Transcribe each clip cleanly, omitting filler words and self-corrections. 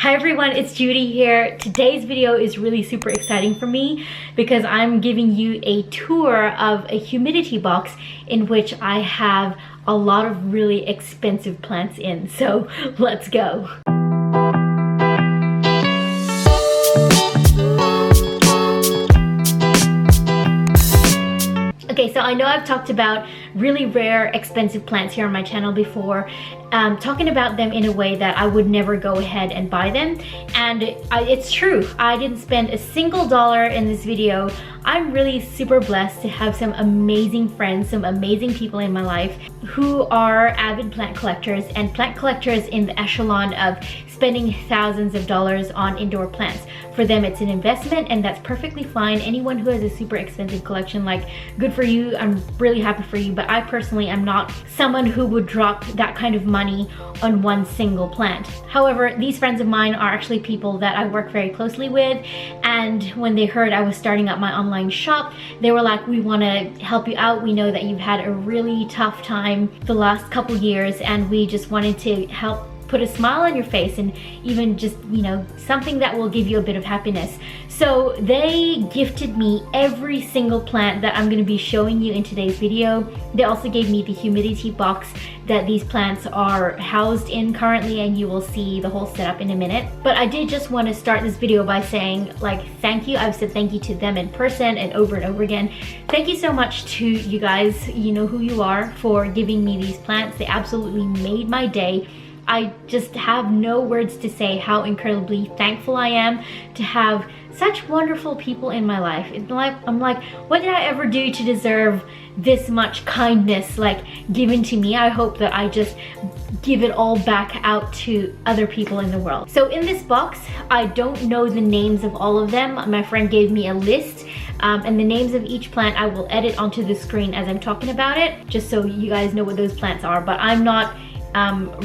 Hi everyone, it's Judy here. Today's video is really super exciting for me because I'm giving you a tour of a humidity box in which I have a lot of really expensive plants in. So let's go. Okay, so I know I've talked about really rare, expensive plants here on my channel before, talking about them in a way that I would never go ahead and buy them. And it's true, I didn't spend a single dollar in this video. I'm really super blessed to have some amazing friends, some amazing people in my life who are avid plant collectors, and plant collectors in the echelon of spending thousands of dollars on indoor plants. For them, it's an investment, and that's perfectly fine. Anyone who has a super expensive collection, like, good for you. I'm really happy for you, but I personally am not someone who would drop that kind of money on one single plant. However, these friends of mine are actually people that I work very closely with, and when they heard I was starting up my online shop, they were like, we want to help you out. We know that you've had a really tough time the last couple years, and we just wanted to help put a smile on your face, and even just, you know, something that will give you a bit of happiness. So they gifted me every single plant that I'm going to be showing you in today's video. They also gave me the humidity box that these plants are housed in currently, and you will see the whole setup in a minute. But I did just want to start this video by saying, like, thank you. I've said thank you to them in person and over again. Thank you so much to you guys, you know who you are, for giving me these plants. They absolutely made my day. I just have no words to say how incredibly thankful I am to have such wonderful people in my life. It's like, I'm like, what did I ever do to deserve this much kindness, like, given to me? I hope that I just give it all back out to other people in the world. So in this box, I don't know the names of all of them. My friend gave me a list, and the names of each plant I will edit onto the screen as I'm talking about it, just so you guys know what those plants are. But I'm not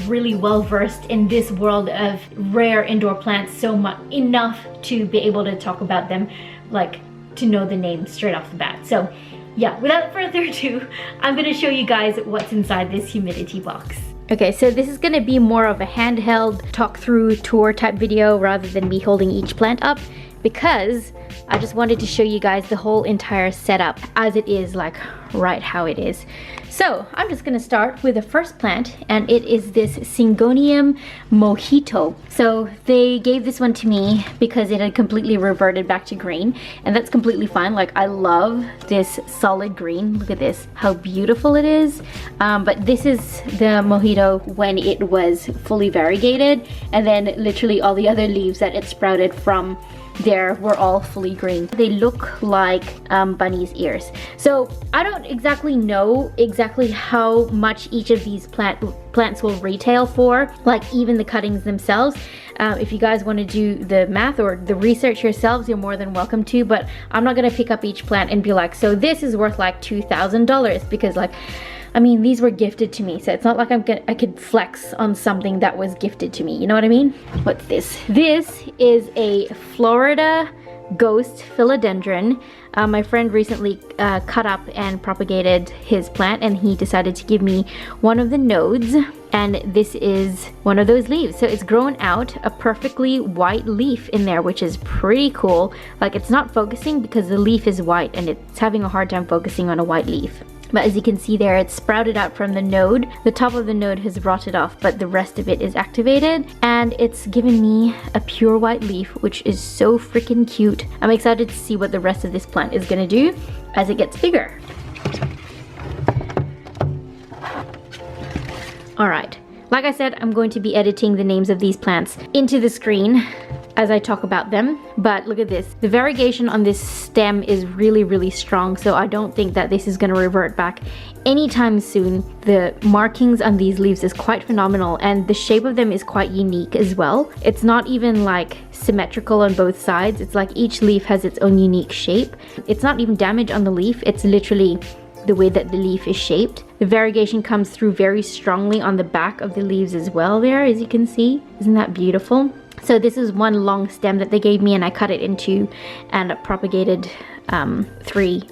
really well versed in this world of rare indoor plants so much enough to be able to talk about them, like, to know the name straight off the bat. So yeah, without further ado, I'm gonna show you guys what's inside this humidity box. Okay, so this is gonna be more of a handheld talk through tour type video rather than me holding each plant up, because I just wanted to show you guys the whole entire setup as it is, like right how it is. So I'm just gonna start with the first plant, and it is this Syngonium Mojito. So they gave this one to me because it had completely reverted back to green, and that's completely fine. Like, I love this solid green. Look at this, how beautiful it is. But this is the Mojito when it was fully variegated, and then literally all the other leaves that it sprouted from there were all fully green. They look like bunny's ears. So I don't exactly know exactly how much each of these plants will retail for, like even the cuttings themselves. If you guys want to do the math or the research yourselves, you're more than welcome to, but I'm not gonna pick up each plant and be like, so this is worth like $2,000, because, like, I mean, these were gifted to me, so it's not like I could flex on something that was gifted to me, you know what I mean? What's this? This is a Florida Ghost Philodendron. My friend recently cut up and propagated his plant, and he decided to give me one of the nodes, and this is one of those leaves. So it's grown out a perfectly white leaf in there, which is pretty cool. Like, it's not focusing because the leaf is white, and it's having a hard time focusing on a white leaf. But as you can see there, it's sprouted out from the node. The top of the node has rotted off, but the rest of it is activated, and it's given me a pure white leaf, which is so freaking cute. I'm excited to see what the rest of this plant is gonna do as it gets bigger. All right, like I said, I'm going to be editing the names of these plants into the screen as I talk about them, but look at this. The variegation on this stem is really strong, so I don't think that this is going to revert back anytime soon. The markings on these leaves is quite phenomenal, and the shape of them is quite unique as well. It's not even like symmetrical on both sides. It's like each leaf has its own unique shape. It's not even damage on the leaf, it's literally the way that the leaf is shaped. The variegation comes through very strongly on the back of the leaves as well there, as you can see. Isn't that beautiful? So this is one long stem that they gave me, and I cut it into and propagated three,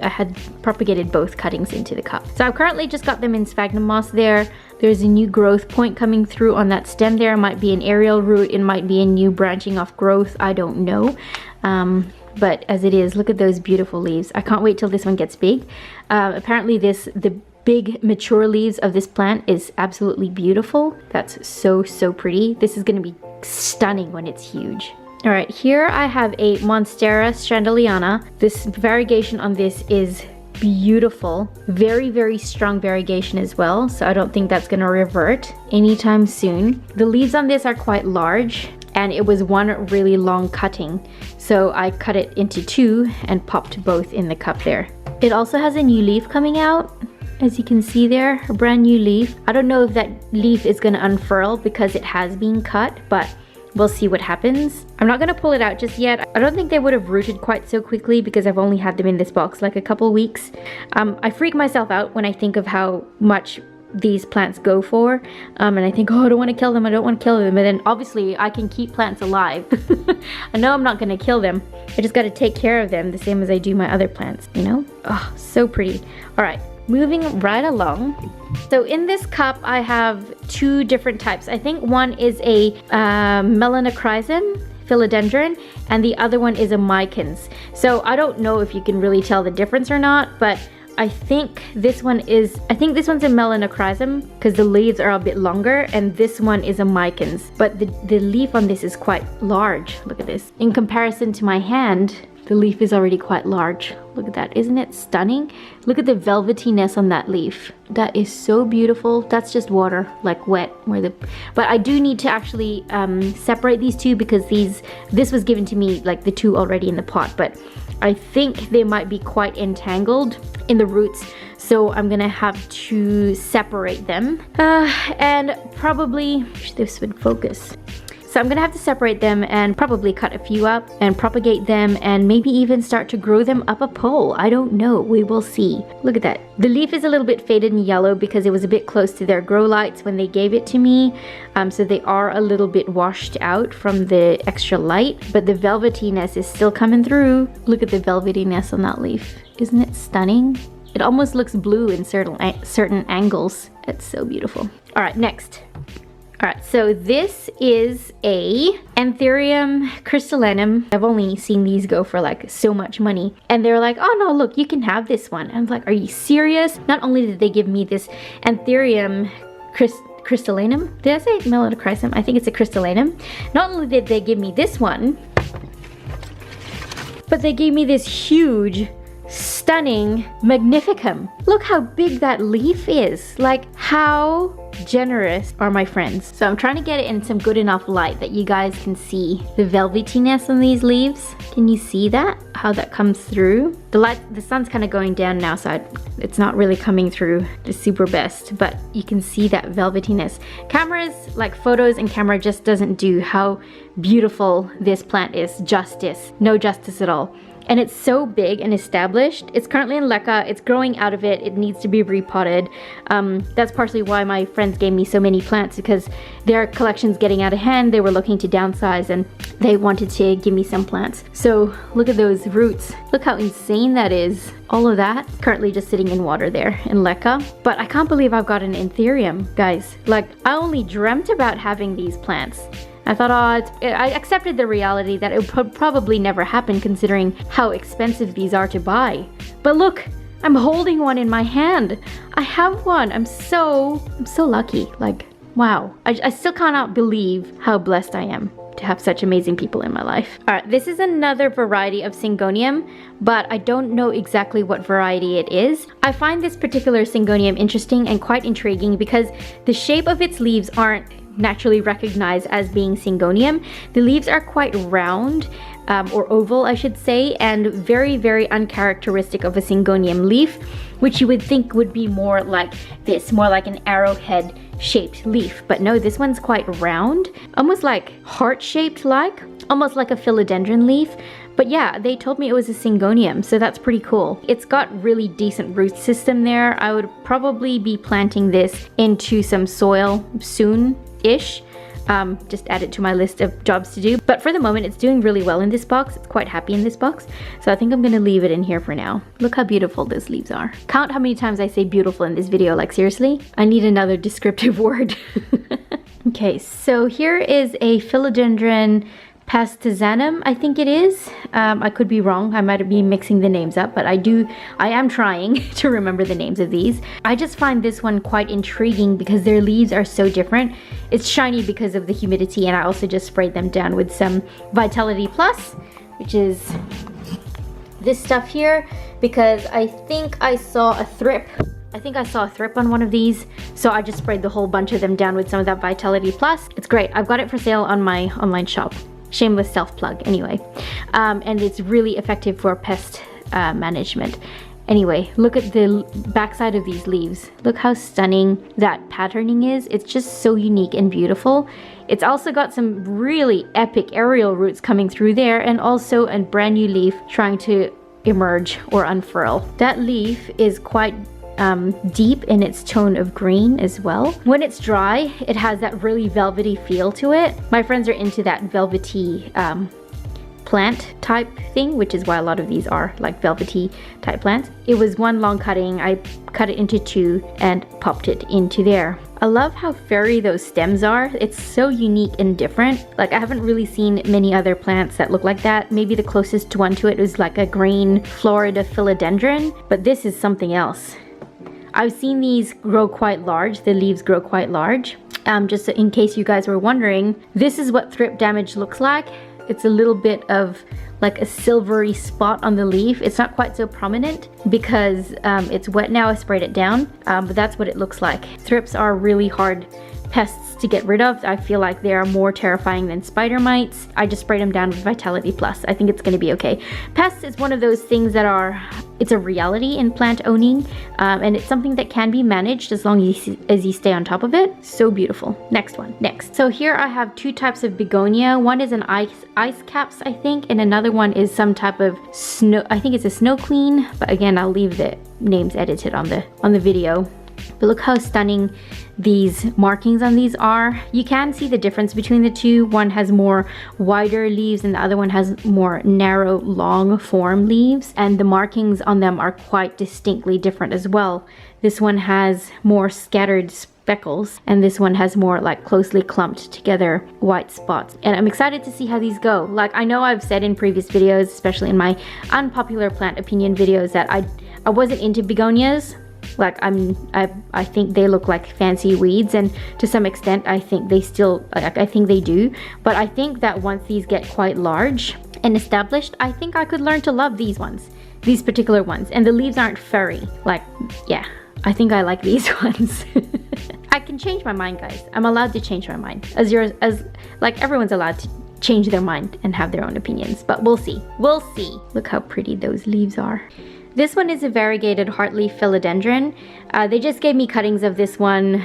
I had propagated both cuttings into the cup. So I've currently just got them in sphagnum moss there. There's a new growth point coming through on that stem there. It might be an aerial root, it might be a new branching off growth, I don't know. But as it is, look at those beautiful leaves. I can't wait till this one gets big. Apparently the big mature leaves of this plant is absolutely beautiful. That's so pretty. This is going to be stunning when it's huge. All right, here I have a Monstera strandaliana. This variegation on this is beautiful. Very strong variegation as well, so I don't think that's going to revert anytime soon. The leaves on this are quite large, and it was one really long cutting, so I cut it into two and popped both in the cup there. It also has a new leaf coming out, as you can see there, a brand new leaf. I don't know if that leaf is going to unfurl because it has been cut, but we'll see what happens. I'm not going to pull it out just yet. I don't think they would have rooted quite so quickly because I've only had them in this box like a couple weeks. I freak myself out when I think of how much these plants go for, and I think, oh, I don't want to kill them, I don't want to kill them, and then obviously I can keep plants alive. I know I'm not going to kill them, I just got to take care of them the same as I do my other plants, you know? Oh, so pretty. All right, moving right along. So in this cup I have two different types. I think one is a Melanochrysum philodendron and the other one is a Micans. So I don't know if you can really tell the difference or not, but I think this one's a Melanochrysum because the leaves are a bit longer, and this one is a Micans. But the leaf on this is quite large. Look at this. In comparison to my hand, the leaf is already quite large. Look at that, isn't it stunning? Look at the velvetyness on that leaf. That is so beautiful. That's just water, like wet. But I do need to actually separate these two because this was given to me like the two already in the pot, but I think they might be quite entangled in the roots, so I'm gonna have to separate them. And probably, wish this would focus. So I'm gonna have to separate them and probably cut a few up and propagate them and maybe even start to grow them up a pole. I don't know, we will see. Look at that. The leaf is a little bit faded and yellow because it was a bit close to their grow lights when they gave it to me. So they are a little bit washed out from the extra light, but the velvetyness is still coming through. Look at the velvetyness on that leaf. Isn't it stunning? It almost looks blue in certain angles. It's so beautiful. All right, next. All right, so this is a Anthurium crystallinum. I've only seen these go for like so much money. And they're like, oh no, look, you can have this one. And I'm like, are you serious? Not only did they give me this Anthurium crystallinum. Did I say Melanochrysum? I think it's a crystallinum. Not only did they give me this one, but they gave me this huge, stunning Magnificum. Look how big that leaf is. Like, how generous are my friends. So I'm trying to get it in some good enough light that you guys can see the velvetyness on these leaves. Can you see that? How that comes through? The sun's kind of going down now, so it's not really coming through the super best, but you can see that velvetyness. Cameras, like photos and camera, just doesn't do how beautiful this plant is justice. No justice at all. And it's so big and established. It's currently in leca. It's growing out of it. It needs to be repotted. That's partially why my friends gave me so many plants, because their collection's getting out of hand. They were looking to downsize and they wanted to give me some plants. So look at those roots. Look how insane that is. All of that currently just sitting in water there in leca. But I can't believe I've got an Anthurium, guys. Like, I only dreamt about having these plants. I thought, I accepted the reality that it would probably never happen considering how expensive these are to buy. But look, I'm holding one in my hand. I have one. I'm so lucky. Like, wow. I still cannot believe how blessed I am to have such amazing people in my life. All right, this is another variety of Syngonium, but I don't know exactly what variety it is. I find this particular Syngonium interesting and quite intriguing because the shape of its leaves aren't naturally recognized as being Syngonium. The leaves are quite round, or oval I should say, and very uncharacteristic of a Syngonium leaf, which you would think would be more like this, more like an arrowhead shaped leaf. But no, this one's quite round, almost like heart shaped, like almost like a philodendron leaf. But yeah, they told me it was a Syngonium, so that's pretty cool. It's got really decent root system there. I would probably be planting this into some soil soon-ish. just add it to my list of jobs to do. But for the moment, it's doing really well in this box. It's quite happy in this box. So I think I'm gonna leave it in here for now. Look how beautiful those leaves are. Count how many times I say beautiful in this video, like seriously? I need another descriptive word. Okay, so here is a Philodendron Pastizanum, I think it is. I could be wrong. I might be mixing the names up, but I am trying to remember the names of these. I just find this one quite intriguing because their leaves are so different. It's shiny because of the humidity, and I also just sprayed them down with some Vitality Plus, which is this stuff here, because I think I saw a thrip. I think I saw a thrip on one of these, so I just sprayed the whole bunch of them down with some of that Vitality Plus. It's great. I've got it for sale on my online shop. Shameless self-plug anyway. And it's really effective for pest management. Anyway, look at the backside of these leaves. Look how stunning that patterning is. It's just so unique and beautiful. It's also got some really epic aerial roots coming through there, and also a brand new leaf trying to emerge or unfurl. That leaf is quite deep in its tone of green as well. When it's dry, it has that really velvety feel to it. My friends are into that velvety plant type thing, which is why a lot of these are like velvety type plants. It was one long cutting. I cut it into two and popped it into there. I love how fairy those stems are. It's so unique and different. Like, I haven't really seen many other plants that look like that. Maybe the closest one to it was like a green Florida philodendron, but this is something else. I've seen these grow quite large. The leaves grow quite large. Just in case you guys were wondering, this is what thrip damage looks like. It's a little bit of like a silvery spot on the leaf. It's not quite so prominent because it's wet now. I sprayed it down, but that's what it looks like. Thrips are really hard pests to get rid of. I feel like they are more terrifying than spider mites. I just sprayed them down with Vitality Plus. I think it's going to be okay. Pests is one of those things that it's a reality in plant owning, and it's something that can be managed as long as you stay on top of it. So beautiful. Next one. Next. So here I have two types of begonia. One is an ice caps, I think, and another one is some type of snow. I think it's a snow queen, but again, I'll leave the names edited on the video. But look how stunning these markings on these are. You can see the difference between the two. One has more wider leaves and the other one has more narrow, long form leaves. And the markings on them are quite distinctly different as well. This one has more scattered speckles and this one has more like closely clumped together white spots. And I'm excited to see how these go. Like, I know I've said in previous videos, especially in my unpopular plant opinion videos, that I wasn't into begonias. Like, I think they look like fancy weeds, and to some extent I think they do, but I think that once these get quite large and established, I think I could learn to love these particular ones, and the leaves aren't furry. Like, yeah, I think I like these ones. I can change my mind, guys. I'm allowed to change my mind, as like everyone's allowed to change their mind and have their own opinions, but we'll see. Look how pretty those leaves are. This one is a variegated heartleaf philodendron. They just gave me cuttings of this one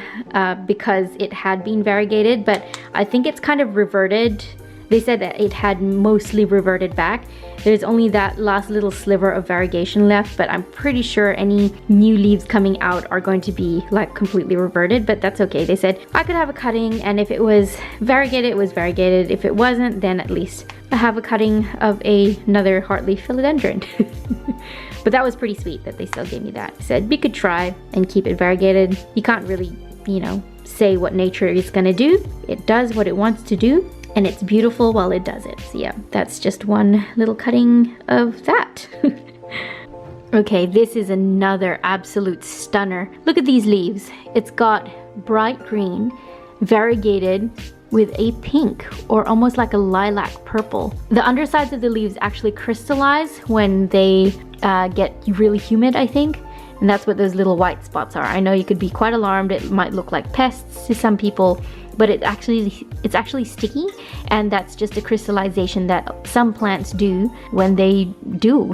because it had been variegated, but I think it's kind of reverted. They said that it had mostly reverted back. There's only that last little sliver of variegation left, but I'm pretty sure any new leaves coming out are going to be like completely reverted, but that's okay. They said I could have a cutting, and if it was variegated, it was variegated. If it wasn't, then at least I have a cutting of another heartleaf philodendron. But that was pretty sweet that they still gave me that. They said we could try and keep it variegated. You can't really, say what nature is gonna do. It does what it wants to do, and it's beautiful while it does it. So yeah, that's just one little cutting of that. Okay, this is another absolute stunner. Look at these leaves. It's got bright green, variegated with a pink or almost like a lilac purple. The undersides of the leaves actually crystallize when they get really humid, I think. And that's what those little white spots are. I know you could be quite alarmed. It might look like pests to some people, but it's actually sticky, and that's just a crystallization that some plants do when they do.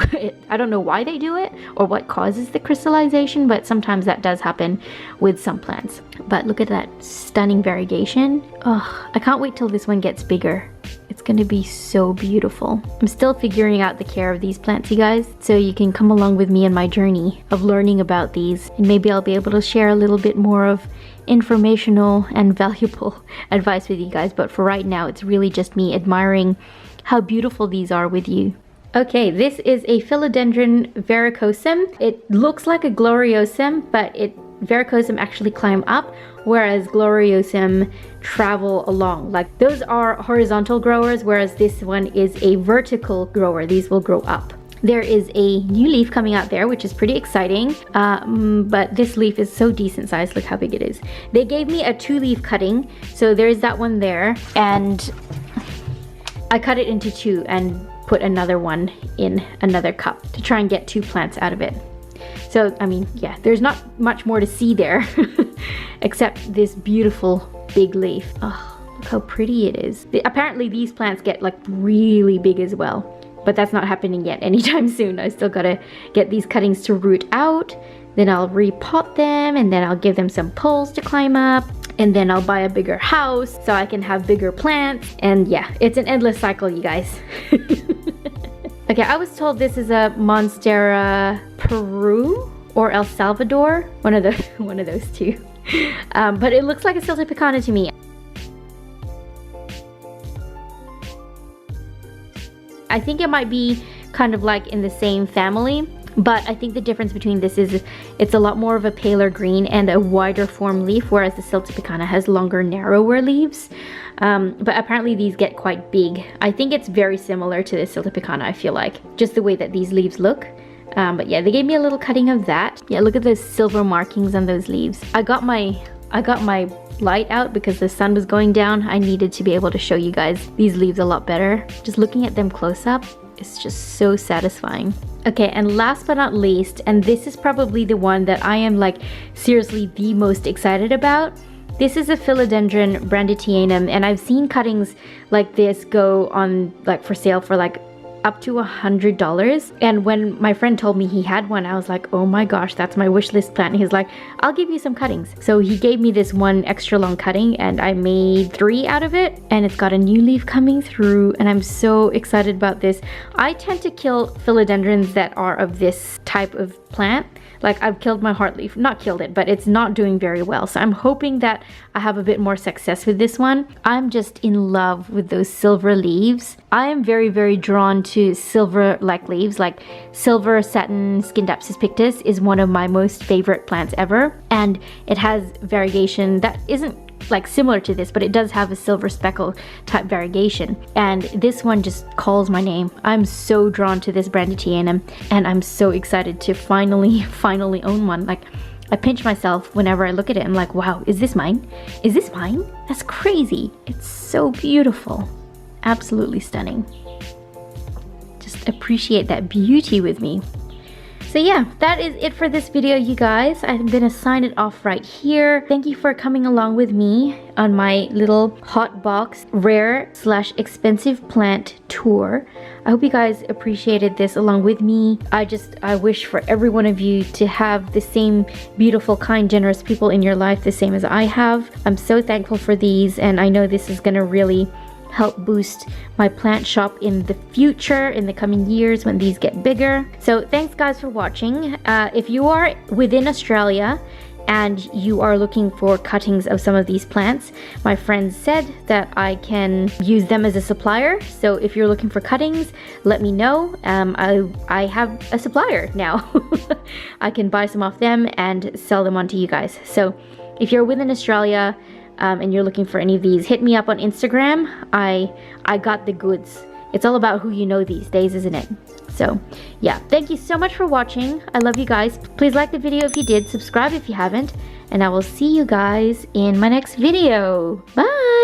I don't know why they do it or what causes the crystallization, but sometimes that does happen with some plants. But look at that stunning variegation. Oh, I can't wait till this one gets bigger. It's gonna be so beautiful. I'm still figuring out the care of these plants, you guys, so you can come along with me on my journey of learning about these, and maybe I'll be able to share a little bit more of informational and valuable advice with you guys, but for right now it's really just me admiring how beautiful these are with you. Okay, this is a Philodendron verrucosum. It looks like a gloriosum, but verrucosum actually climb up, whereas gloriosum travel along. Like those are horizontal growers, whereas this one is a vertical grower. These will grow up. There is a new leaf coming out there, which is pretty exciting, but this leaf is so decent sized. Look how big it is. They gave me a 2-leaf cutting, so there's that one there, and I cut it into 2 and put another one in another cup to try and get 2 plants out of it. So, I mean, yeah, there's not much more to see there except this beautiful big leaf. Oh, look how pretty it is. Apparently these plants get like really big as well, but that's not happening yet anytime soon. I still gotta get these cuttings to root out, then I'll repot them, and then I'll give them some poles to climb up, and then I'll buy a bigger house so I can have bigger plants. And yeah, it's an endless cycle, you guys. Okay, I was told this is a Monstera Peru or El Salvador, one of those two. But it looks like a Siltepecana to me. I think it might be kind of like in the same family, but I think the difference between this is it's a lot more of a paler green and a wider form leaf, whereas the Siltepecana has longer, narrower leaves. But apparently these get quite big. I think it's very similar to the Siltepecana, I feel like, just the way that these leaves look. But yeah, they gave me a little cutting of that. Yeah, look at those silver markings on those leaves. I got my light out because the sun was going down. I needed to be able to show you guys these leaves a lot better. Just looking at them close up, it's just so satisfying. Okay, and last but not least, and this is probably the one that I am like seriously the most excited about. This is a Philodendron branditianum, and I've seen cuttings like this go on like for sale for like up to $100. And when my friend told me he had one, I was like, oh my gosh, that's my wish list plant. And he's like, I'll give you some cuttings. So he gave me this one extra long cutting, and I made 3 out of it, and it's got a new leaf coming through, and I'm so excited about this. I tend to kill philodendrons that are of this type of plant. Like I've killed my heartleaf, not killed it, but it's not doing very well. So I'm hoping that I have a bit more success with this one. I'm just in love with those silver leaves. I am very, very drawn to silver-like leaves, like silver satin Scindapsus pictus is one of my most favorite plants ever. And it has variegation that isn't like similar to this, but it does have a silver speckle type variegation, and this one just calls my name. I'm so drawn to this branditianum, and I'm so excited to finally own one. Like I pinch myself whenever I look at it. I'm like, wow, is this mine? Is this mine? That's crazy. It's so beautiful. Absolutely stunning. Just appreciate that beauty with me. So yeah, that is it for this video, you guys. I'm gonna sign it off right here. Thank you for coming along with me on my little hot box rare / expensive plant tour. I hope you guys appreciated this along with me. I wish for every one of you to have the same beautiful, kind, generous people in your life the same as I have. I'm so thankful for these, and I know this is gonna really help boost my plant shop in the future, in the coming years when these get bigger. So thanks guys for watching. If you are within Australia and you are looking for cuttings of some of these plants, my friend said that I can use them as a supplier. So if you're looking for cuttings, let me know. I have a supplier now. I can buy some off them and sell them on to you guys. So if you're within Australia, and you're looking for any of these, hit me up on Instagram. I got the goods. It's all about who you know these days, isn't it? So yeah, thank you so much for watching. I love you guys. Please like the video if you did, subscribe if you haven't, and I will see you guys in my next video. Bye!